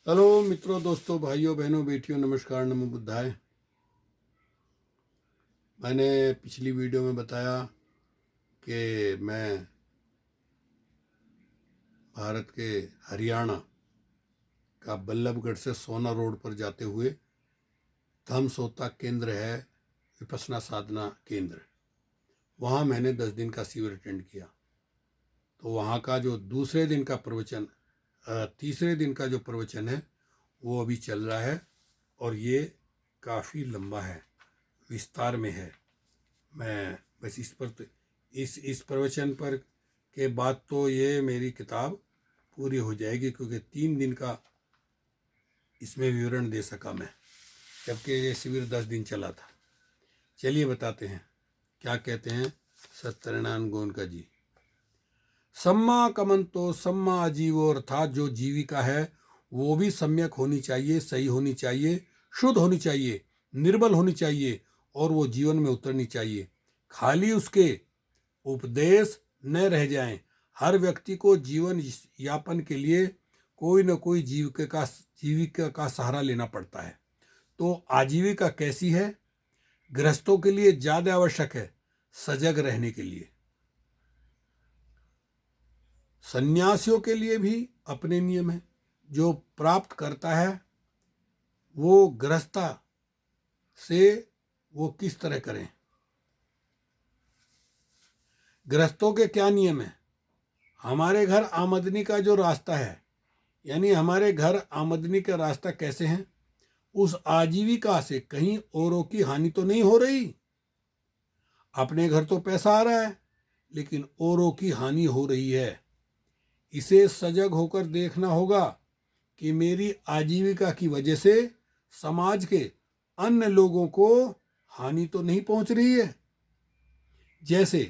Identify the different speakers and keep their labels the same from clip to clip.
Speaker 1: Hello मित्रों, दोस्तों, भाइयों, बहनों, बेटियों, नमस्कार, नमो बुद्धाय। मैंने पिछली वीडियो में बताया कि मैं भारत के हरियाणा का बल्लभगढ़ से सोना रोड पर जाते हुए धम्म सोता केंद्र है, विपश्यना साधना केंद्र, वहाँ मैंने 10 दिन का शिविर अटेंड किया। तो वहाँ का जो दूसरे दिन का प्रवचन, तीसरे दिन का जो प्रवचन है वो अभी चल रहा है और ये काफ़ी लंबा है, विस्तार में है। मैं बस इस पर इस प्रवचन पर के बाद तो ये मेरी किताब पूरी हो जाएगी, क्योंकि 3 दिन का इसमें विवरण दे सका मैं, जबकि ये शिविर 10 दिन चला था। चलिए बताते हैं क्या कहते हैं सत्यनारायण गोयनका जी। सम्मा कमंतो सम्मा आजीवो, अर्थात जो जीविका है वो भी सम्यक होनी चाहिए, सही होनी चाहिए, शुद्ध होनी चाहिए, निर्मल होनी चाहिए और वो जीवन में उतरनी चाहिए। खाली उसके उपदेश न रह जाएं। हर व्यक्ति को जीवन यापन के लिए कोई न कोई जीविका का सहारा लेना पड़ता है। तो आजीविका कैसी है? गृहस्थों के लिए ज्यादा आवश्यक है सजग रहने के लिए। सन्यासियों के लिए भी अपने नियम है। जो प्राप्त करता है वो गृहस्था से वो किस तरह करें। गृहस्थों के क्या नियम है? हमारे घर आमदनी का जो रास्ता है, यानी हमारे घर आमदनी का रास्ता कैसे है? उस आजीविका से कहीं औरों की हानि तो नहीं हो रही। अपने घर तो पैसा आ रहा है, लेकिन औरों की हानि हो रही है। इसे सजग होकर देखना होगा कि मेरी आजीविका की वजह से समाज के अन्य लोगों को हानि तो नहीं पहुंच रही है। जैसे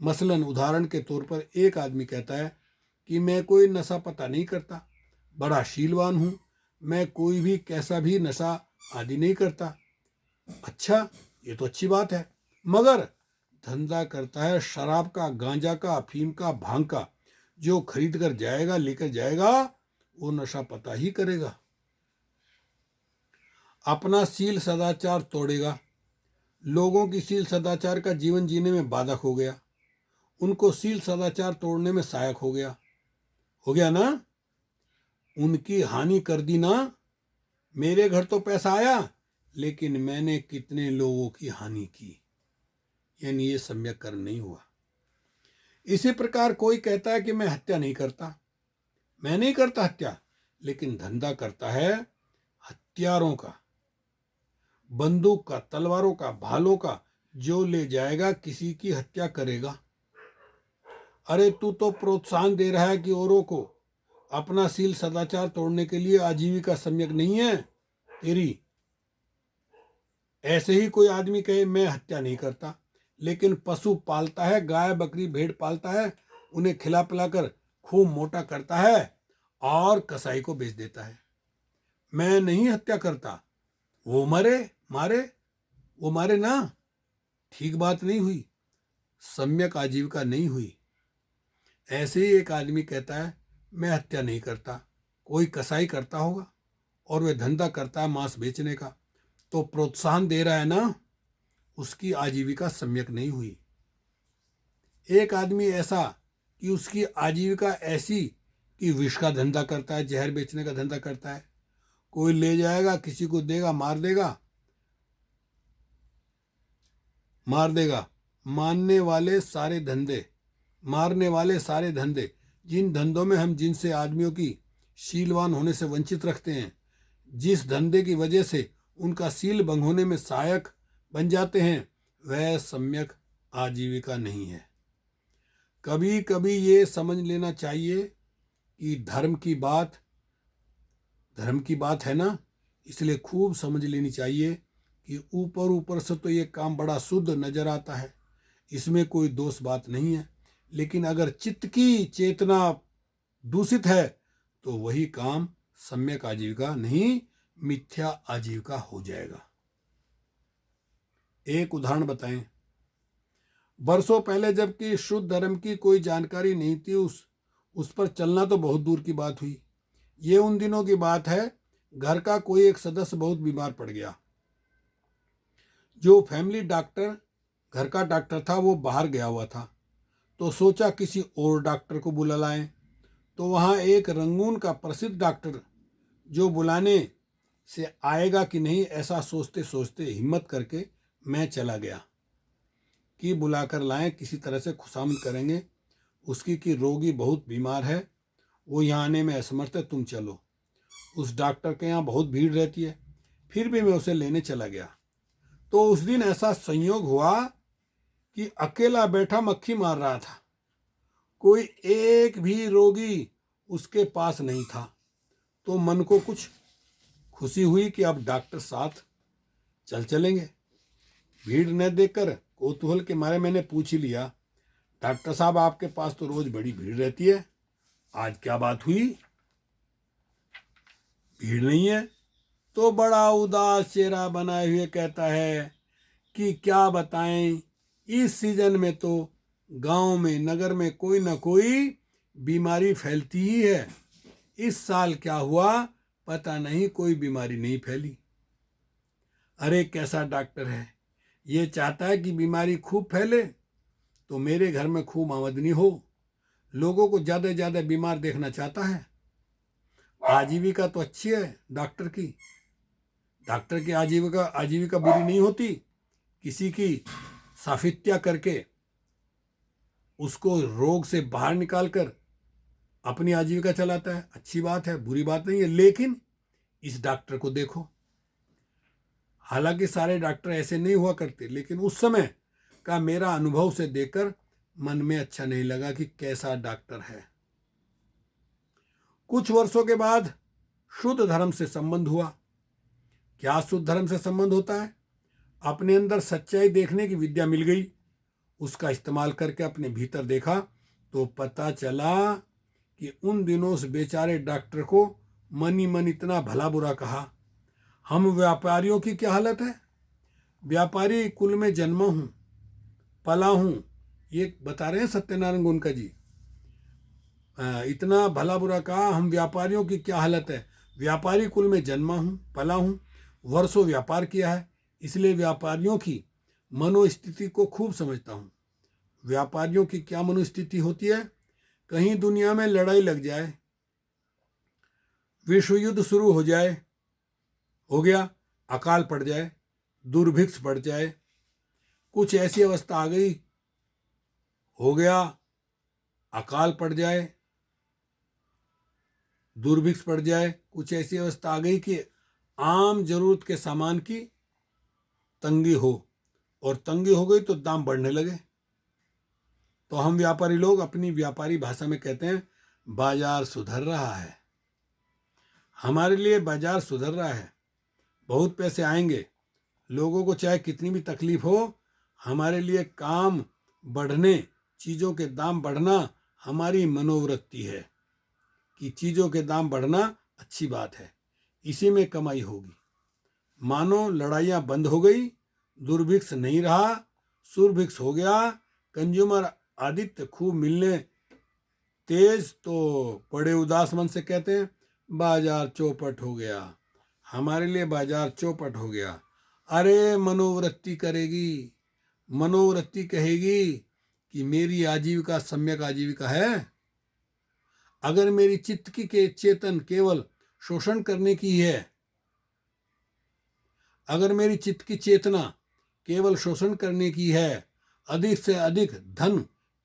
Speaker 1: मसलन उदाहरण के तौर पर एक आदमी कहता है कि मैं कोई नशा पता नहीं करता, बड़ा शीलवान हूं, मैं कोई भी कैसा भी नशा आदि नहीं करता। अच्छा, ये तो अच्छी बात है, मगर धंधा करता है शराब का, गांजा का, अफीम का, भांग का। जो खरीद कर जाएगा, लेकर जाएगा, वो नशा पता ही करेगा। अपना सील सदाचार तोड़ेगा, लोगों की सील सदाचार का जीवन जीने में बाधक हो गया, उनको सील सदाचार तोड़ने में सहायक हो गया ना। उनकी हानि कर दी ना। मेरे घर तो पैसा आया, लेकिन मैंने कितने लोगों की हानि की, यानी ये सम्यक कर्म नहीं हुआ। इसी प्रकार कोई कहता है कि मैं हत्या नहीं करता, मैं नहीं करता हत्या, लेकिन धंधा करता है हथियारों का, बंदूक का, तलवारों का, भालों का। जो ले जाएगा किसी की हत्या करेगा। अरे तू तो प्रोत्साहन दे रहा है कि औरों को अपना सील सदाचार तोड़ने के लिए। आजीविका सम्यक नहीं है तेरी। ऐसे ही कोई आदमी कहे मैं हत्या नहीं करता, लेकिन पशु पालता है, गाय बकरी भेड़ पालता है, उन्हें खिला पिलाकर खूब मोटा करता है और कसाई को बेच देता है। मैं नहीं हत्या करता, वो वो मारे ना। ठीक बात नहीं हुई, सम्यक आजीविका नहीं हुई। ऐसे ही एक आदमी कहता है मैं हत्या नहीं करता, कोई कसाई करता होगा और वह धंधा करता है मांस बेचने का, तो प्रोत्साहन दे रहा है ना, उसकी आजीविका सम्यक नहीं हुई। एक आदमी ऐसा कि उसकी आजीविका ऐसी कि विष का धंधा करता है, जहर बेचने का धंधा करता है, कोई ले जाएगा, किसी को देगा, मार देगा। मारने वाले सारे धंधे, जिन धंधों में हम जिनसे आदमियों की शीलवान होने से वंचित रखते हैं, जिस धंधे की वजह से उनका सील भंग होने में सहायक बन जाते हैं, वह सम्यक आजीविका नहीं है। कभी कभी ये समझ लेना चाहिए कि धर्म की बात है ना, इसलिए खूब समझ लेनी चाहिए कि ऊपर से तो ये काम बड़ा शुद्ध नजर आता है, इसमें कोई दोष बात नहीं है, लेकिन अगर चित्त की चेतना दूषित है तो वही काम सम्यक आजीविका नहीं, मिथ्या आजीविका हो जाएगा। एक उदाहरण बताएं। वर्षों पहले जबकि शुद्ध धर्म की कोई जानकारी नहीं थी, उस पर चलना तो बहुत दूर की बात हुई। ये उन दिनों की बात है। घर का कोई एक सदस्य बहुत बीमार पड़ गया। जो फैमिली डॉक्टर घर का डॉक्टर था वो बाहर गया हुआ था, तो सोचा किसी और डॉक्टर को बुला लाएं। तो वहाँ एक रंगून का प्रसिद्ध डॉक्टर जो बुलाने से आएगा कि नहीं ऐसा सोचते सोचते हिम्मत करके मैं चला गया कि बुलाकर लाएं, किसी तरह से खुशामद करेंगे उसकी कि रोगी बहुत बीमार है, वो यहाँ आने में असमर्थ है, तुम चलो। उस डॉक्टर के यहाँ बहुत भीड़ रहती है, फिर भी मैं उसे लेने चला गया। तो उस दिन ऐसा संयोग हुआ कि अकेला बैठा मक्खी मार रहा था, कोई एक भी रोगी उसके पास नहीं था। तो मन को कुछ खुशी हुई कि अब डॉक्टर साथ चलेंगे। भीड़ न देखकर कौतूहल के मारे मैंने पूछ ही लिया, डॉक्टर साहब आपके पास तो रोज बड़ी भीड़ रहती है, आज क्या बात हुई, भीड़ नहीं है? तो बड़ा उदास चेहरा बनाए हुए कहता है कि क्या बताएं, इस सीजन में तो गांव में नगर में कोई ना कोई बीमारी फैलती ही है। इस साल क्या हुआ पता नहीं, कोई बीमारी नहीं फैली। अरे कैसा डॉक्टर है, ये चाहता है कि बीमारी खूब फैले तो मेरे घर में खूब आमदनी हो, लोगों को ज़्यादा से ज़्यादा बीमार देखना चाहता है। आजीविका तो अच्छी है डॉक्टर की, डॉक्टर की आजीविका बुरी नहीं होती। किसी की साफित्या करके उसको रोग से बाहर निकाल कर अपनी आजीविका चलाता है, अच्छी बात है, बुरी बात नहीं है। लेकिन इस डॉक्टर को देखो, हालांकि सारे डॉक्टर ऐसे नहीं हुआ करते, लेकिन उस समय का मेरा अनुभव से देखकर मन में अच्छा नहीं लगा कि कैसा डॉक्टर है। कुछ वर्षों के बाद शुद्ध धर्म से संबंध हुआ। क्या शुद्ध धर्म से संबंध होता है? अपने अंदर सच्चाई देखने की विद्या मिल गई, उसका इस्तेमाल करके अपने भीतर देखा तो पता चला कि उन दिनों उस बेचारे डॉक्टर को मन ही मन इतना भला बुरा कहा। हम व्यापारियों की क्या हालत है, व्यापारी कुल में जन्मा हूँ पला हूँ, ये बता रहे हैं सत्यनारायण गोनका जी। इतना भला बुरा कहा, हम व्यापारियों की क्या हालत है, व्यापारी कुल में जन्मा हूँ पला हूँ, वर्षों व्यापार किया है, इसलिए व्यापारियों की मनोस्थिति को खूब समझता हूँ। व्यापारियों की क्या मनोस्थिति होती है, कहीं दुनिया में लड़ाई लग जाए, विश्व युद्ध शुरू हो जाए, हो गया, अकाल पड़ जाए, दुर्भिक्ष पड़ जाए, कुछ ऐसी अवस्था आ गई, हो गया, अकाल पड़ जाए, दुर्भिक्ष पड़ जाए, कुछ ऐसी अवस्था आ गई कि आम जरूरत के सामान की तंगी हो, और तंगी हो गई तो दाम बढ़ने लगे। तो हम व्यापारी लोग अपनी व्यापारी भाषा में कहते हैं बाजार सुधर रहा है। हमारे लिए बाजार सुधर रहा है, बहुत पैसे आएंगे, लोगों को चाहे कितनी भी तकलीफ हो, हमारे लिए काम बढ़ने, चीज़ों के दाम बढ़ना हमारी मनोवृत्ति है कि चीज़ों के दाम बढ़ना अच्छी बात है, इसी में कमाई होगी। मानो लड़ाइयाँ बंद हो गई, दुर्भिक्ष नहीं रहा, सुरभिक्ष हो गया, कंज्यूमर आदित्य खूब मिलने तेज, तो बड़े उदास मन से कहते हैं बाजार चौपट हो गया, हमारे लिए बाजार चौपट हो गया। अरे मनोवृत्ति करेगी, मनोवृत्ति कहेगी कि मेरी आजीविका सम्यक आजीविका है। अगर मेरी चित्त की के चेतन केवल शोषण करने की है, अगर मेरी चित्त की चेतना केवल शोषण करने की है, अधिक से अधिक धन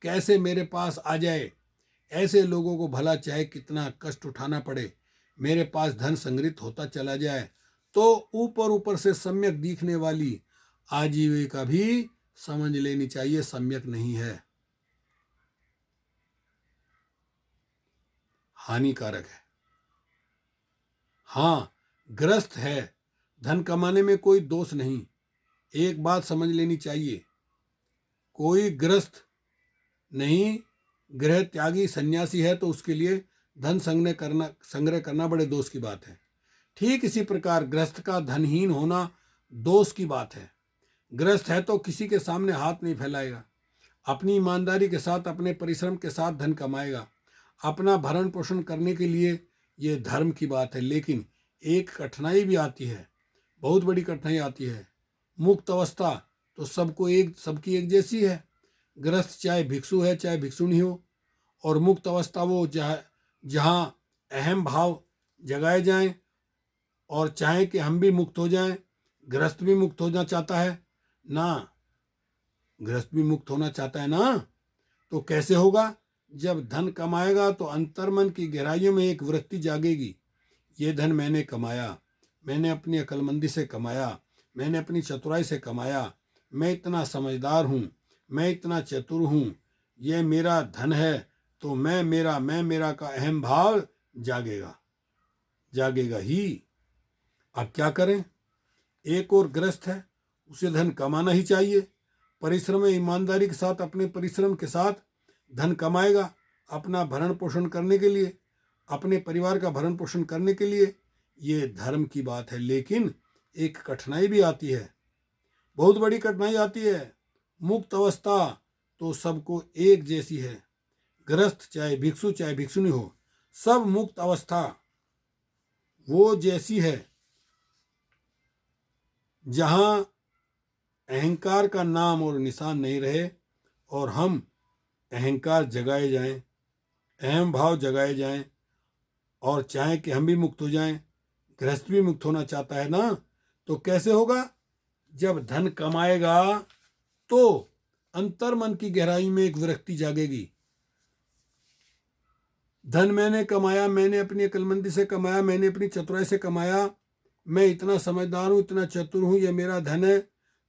Speaker 1: कैसे मेरे पास आ जाए, ऐसे लोगों को भला चाहे कितना कष्ट उठाना पड़े, मेरे पास धन संग्रहित होता चला जाए, तो ऊपर ऊपर से सम्यक दिखने वाली आजीविका भी समझ लेनी चाहिए सम्यक नहीं है, हानिकारक है। हाँ, ग्रस्त है, धन कमाने में कोई दोष नहीं। एक बात समझ लेनी चाहिए, कोई ग्रस्त नहीं, गृह त्यागी सन्यासी है तो उसके लिए धन संग्रह करना बड़े दोष की बात है। ठीक इसी प्रकार गृहस्थ का धनहीन होना दोष की बात है। गृहस्थ है तो किसी के सामने हाथ नहीं फैलाएगा, अपनी ईमानदारी के साथ अपने परिश्रम के साथ धन कमाएगा, अपना भरण पोषण करने के लिए ये धर्म की बात है। लेकिन एक कठिनाई भी आती है, बहुत बड़ी कठिनाई आती है। मुक्त अवस्था तो सबकी एक जैसी है। गृहस्थ चाहे भिक्षु है चाहे भिक्षुणी हो, और मुक्त अवस्था वो जहाँ अहम भाव जगाए जाएं और चाहे कि हम भी मुक्त हो जाएं। गृहस्थ भी मुक्त होना चाहता है ना, गृहस्थ भी मुक्त होना चाहता है ना। तो कैसे होगा? जब धन कमाएगा तो अंतर्मन की गहराइयों में एक वृत्ति जागेगी, ये धन मैंने कमाया, मैंने अपनी अक्लमंदी से कमाया, मैंने अपनी चतुराई से कमाया, मैं इतना समझदार हूँ, मैं इतना चतुर हूँ, ये मेरा धन है। तो मैं मेरा का अहम भाव जागेगा ही। अब क्या करें? एक और ग्रस्त है, उसे धन कमाना ही चाहिए। परिश्रम ईमानदारी के साथ, अपने परिश्रम के साथ धन कमाएगा अपना भरण पोषण करने के लिए, अपने परिवार का भरण पोषण करने के लिए। ये धर्म की बात है। लेकिन एक कठिनाई भी आती है, बहुत बड़ी कठिनाई आती है। मुक्त अवस्था तो सबको एक जैसी है। गृहस्थ चाहे भिक्षु चाहे भिक्षुणी हो, सब मुक्त अवस्था वो जैसी है जहां अहंकार का नाम और निशान नहीं रहे और हम अहंकार जगाए जाएं, अहम भाव जगाए जाएं, और चाहे कि हम भी मुक्त हो जाएं। गृहस्थ भी मुक्त होना चाहता है ना। तो कैसे होगा? जब धन कमाएगा तो अंतर मन की गहराई में एक विरक्ति जागेगी। धन मैंने कमाया, मैंने अपनी अक्लमंदी से कमाया, मैंने अपनी चतुराई से कमाया, मैं इतना समझदार हूँ, इतना चतुर हूँ, ये मेरा धन है।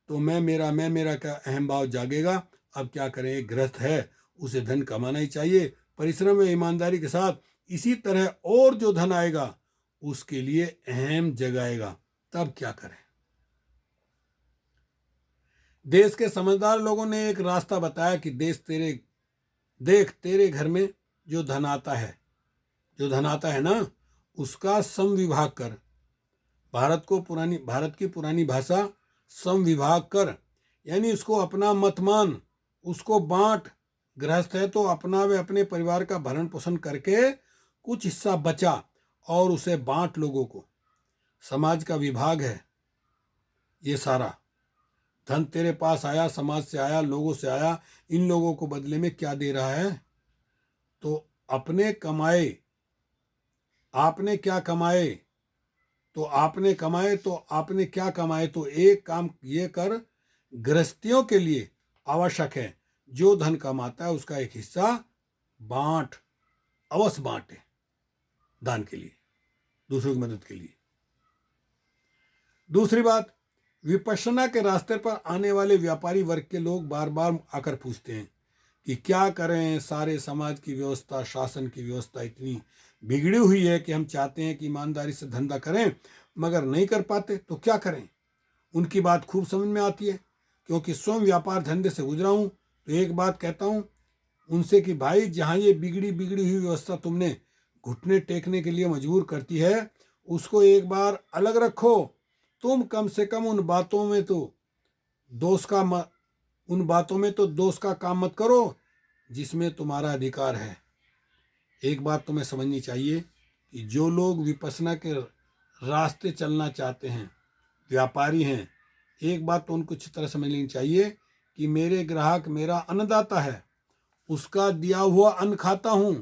Speaker 1: तो मैं मेरा का अहम भाव जागेगा। अब क्या करें? एक गृहस्थ है, उसे धन कमाना ही चाहिए परिश्रम में ईमानदारी के साथ। इसी तरह और जो धन आएगा उसके लिए अहम जगाएगा। तब क्या करें? देश के समझदार लोगों ने एक रास्ता बताया कि देख तेरे घर में जो धन आता है ना, उसका समविभाग कर। भारत की पुरानी भाषा समविभाग कर, यानी उसको अपना मत मान, उसको बांट। गृहस्थ है तो अपना व अपने परिवार का भरण पोषण करके कुछ हिस्सा बचा और उसे बांट लोगों को। समाज का विभाग है ये सारा। धन तेरे पास आया, समाज से आया, लोगों से आया, इन लोगों को बदले में क्या दे रहा है? तो आपने क्या कमाए तो एक काम ये कर, गृहस्थियों के लिए आवश्यक है जो धन कमाता है उसका एक हिस्सा अवश्य बांटे, दान के लिए, दूसरों की मदद के लिए। दूसरी बात, विपश्यना के रास्ते पर आने वाले व्यापारी वर्ग के लोग बार बार आकर पूछते हैं कि क्या करें, सारे समाज की व्यवस्था, शासन की व्यवस्था इतनी बिगड़ी हुई है कि हम चाहते हैं कि ईमानदारी से धंधा करें मगर नहीं कर पाते, तो क्या करें? उनकी बात खूब समझ में आती है, क्योंकि स्वयं व्यापार धंधे से गुजरा हूं। तो एक बात कहता हूं उनसे कि भाई, जहां ये बिगड़ी हुई व्यवस्था तुमने घुटने टेकने के लिए मजबूर करती है, उसको एक बार अलग रखो। तुम कम से कम उन बातों में तो दोष का काम मत करो जिसमें तुम्हारा अधिकार है। एक बात तुम्हें समझनी चाहिए कि जो लोग विपश्यना के रास्ते चलना चाहते हैं, व्यापारी हैं, एक बात तो उनको अच्छी तरह समझ लेनी चाहिए कि मेरे ग्राहक मेरा अन्नदाता है, उसका दिया हुआ अन्न खाता हूं,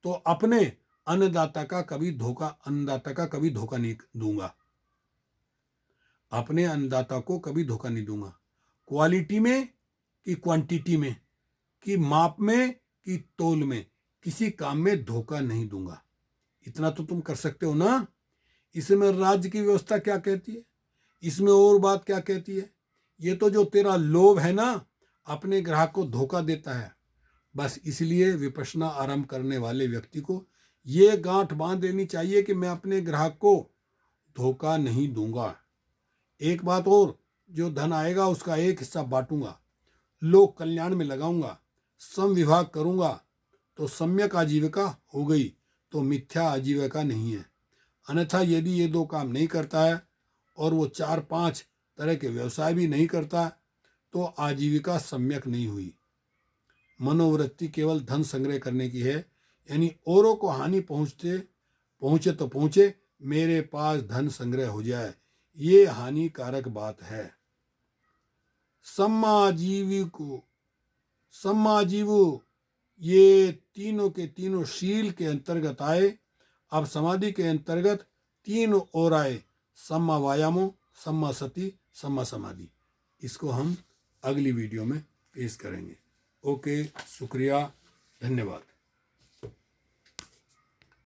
Speaker 1: तो अपने अन्नदाता का कभी धोखा नहीं दूंगा। अपने अन्नदाता को कभी धोखा नहीं दूंगा। क्वालिटी में कि क्वांटिटी में, कि माप में कि तोल में, किसी काम में धोखा नहीं दूंगा। इतना तो तुम कर सकते हो ना। इसमें राज्य की व्यवस्था क्या कहती है, इसमें और बात क्या कहती है? ये तो जो तेरा लोभ है ना, अपने ग्राहक को धोखा देता है। बस इसलिए विपश्यना आरंभ करने वाले व्यक्ति को ये गांठ बांध देनी चाहिए कि मैं अपने ग्राहक को धोखा नहीं दूंगा। एक बात और, जो धन आएगा उसका एक हिस्सा बांटूंगा, लोक कल्याण में लगाऊंगा, समविभाग करूंगा। तो सम्यक आजीविका हो गई, तो मिथ्या आजीविका नहीं है। अन्यथा यदि ये दो काम नहीं करता है और वो 4-5 तरह के व्यवसाय भी नहीं करता, तो आजीविका सम्यक नहीं हुई। मनोवृत्ति केवल धन संग्रह करने की है, यानी औरों को हानि पहुंचते पहुँचे तो पहुँचे, मेरे पास धन संग्रह हो जाए, ये हानिकारक बात है। सम्माजीवो ये तीनों के तीनों शील के अंतर्गत आए। अब समाधि के अंतर्गत तीन और आए, सम्मा वायामो, सम्मा सति, सम्मा समाधि। इसको हम अगली वीडियो में पेश करेंगे। ओके, शुक्रिया, धन्यवाद।